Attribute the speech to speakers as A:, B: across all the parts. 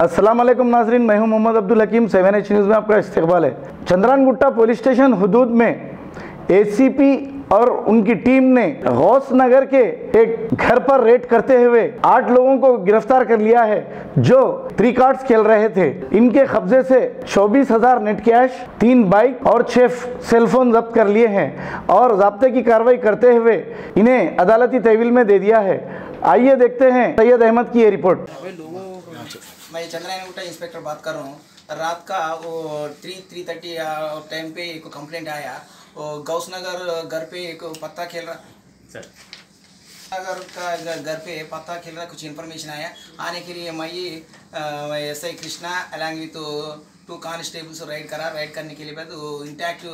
A: अस्सलाम वालेकुम नाज़रीन, मैं हूं मोहम्मद अब्दुल हकीम। 7H न्यूज़ में आपका इस्तकबाल है। चंद्रानगुट्टा पुलिस स्टेशन हुदूद में एसीपी और उनकी टीम ने गौस नगर के एक घर पर रेड करते हुए 8 लोगों को गिरफ्तार कर लिया है जो 3 कार्ड्स खेल रहे थे। इनके कब्जे से 24,000 नेट कैश, 3 बाइक और 6 सेलफोन जब्त कर लिए हैं और ज़ाब्ते की कार्रवाई करते हुए इन्हें अदालती तहवील में दे दिया है। आइए देखते हैं सैयद अहमद की ये रिपोर्ट।
B: मैं चंद्रानगुट्टा इंस्पेक्टर बात कर रहा हूँ। रात का वो 3:30 टाइम पे एक कंप्लेंट आया। वो गौस नगर घर पे एक पत्ता खेल रहा सर नगर का घर पे पत्ता खेल रहा, कुछ इन्फॉर्मेशन आया। आने के लिए मैं SI Krishna along with 2 constables ride करा। राइड करने के लिए बाद इंटैक्ट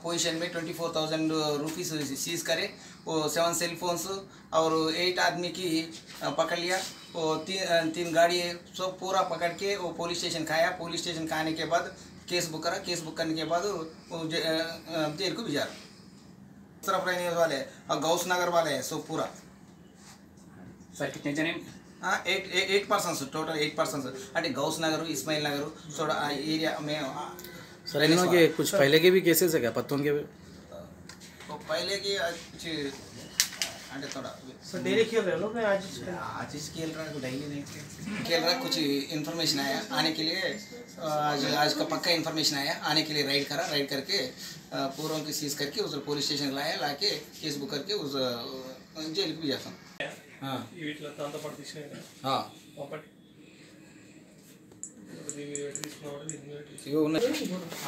B: पोजीशन में 24,000 रुपीज़ सीज करे। वो 7 सेल फोन्स और 8 आदमी की पकड़ लिया। वो 3 गाड़ी सब पूरा पकड़ के वो पुलिस स्टेशन खाया। पुलिस स्टेशन खाने के बाद केस बुक करा। केस बुक करने के बाद वो जेल को भिजा। तरफ रहने वाले और गौस नगर वाले हैं सब पूरा।
C: सर कितने जने?
B: हाँ, 8 पर्सन्स टोटल 8 पर्सन्स అంటే गौस नगर, इस्माइल नगर थोड़ा एरिया में।
D: सर इन्हों के कुछ पहले के भी केसेस है क्या पत्तों के?
B: तो पहले की कुछ అంటే थोड़ा
E: सर डेली खेल रहे लोग आज
B: खेल रहा है, डेली नहीं खेल रहा। कुछ इन्फॉर्मेशन आया आने के लिए। आज का पक्का इन्फॉर्मेशन आया। आने के लिए राइड करा। राइड करके पूरों की सीज करके उस पुलिस स्टेशन लाया। लाके केस बुक करके उस जेल को भी जाता हूँ। हाँ हाँ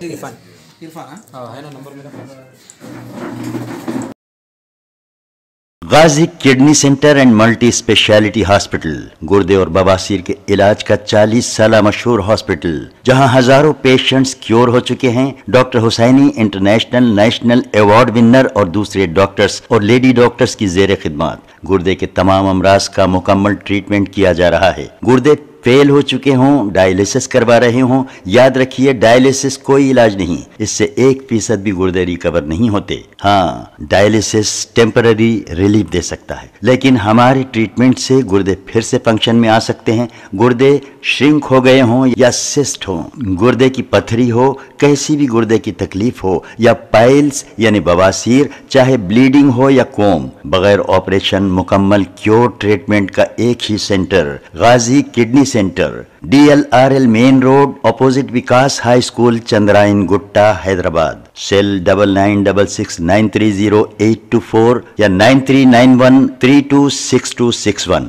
B: इरफान हाँ है ना नंबर मेरा।
F: Ghazi kidney centre and multi speciality hospital गुर्दे और बवासीर के इलाज का 40 साल मशहूर हॉस्पिटल, जहां हजारों पेशेंट्स क्योर हो चुके हैं। Doctor Husaini international national award winner और दूसरे डॉक्टर्स और लेडी डॉक्टर्स की जेर खिदमत गुर्दे के तमाम अमराज का मुकम्मल ट्रीटमेंट किया जा रहा है। गुर्दे फेल हो चुके हों, डायलिसिस करवा रहे हों, याद रखिए डायलिसिस कोई इलाज नहीं, इससे 1% भी गुर्दे रिकवर नहीं होते। हाँ, डायलिसिस टेम्पररी रिलीफ दे सकता है, लेकिन हमारे ट्रीटमेंट से गुर्दे फिर से फंक्शन में आ सकते हैं। गुर्दे श्रिंक हो गए हों या सिस्ट हो, गुर्दे की पथरी हो, कैसी भी गुर्दे की तकलीफ हो या पाइल्स यानी बवासीर, चाहे ब्लीडिंग हो या कोम, बगैर ऑपरेशन मुकम्मल क्योर ट्रीटमेंट का एक ही centre Ghazi kidney centre, DLRL main road opposite Vikas high school, Chandrayangutta, Hyderabad. Cell 9966930824 या 9391326261।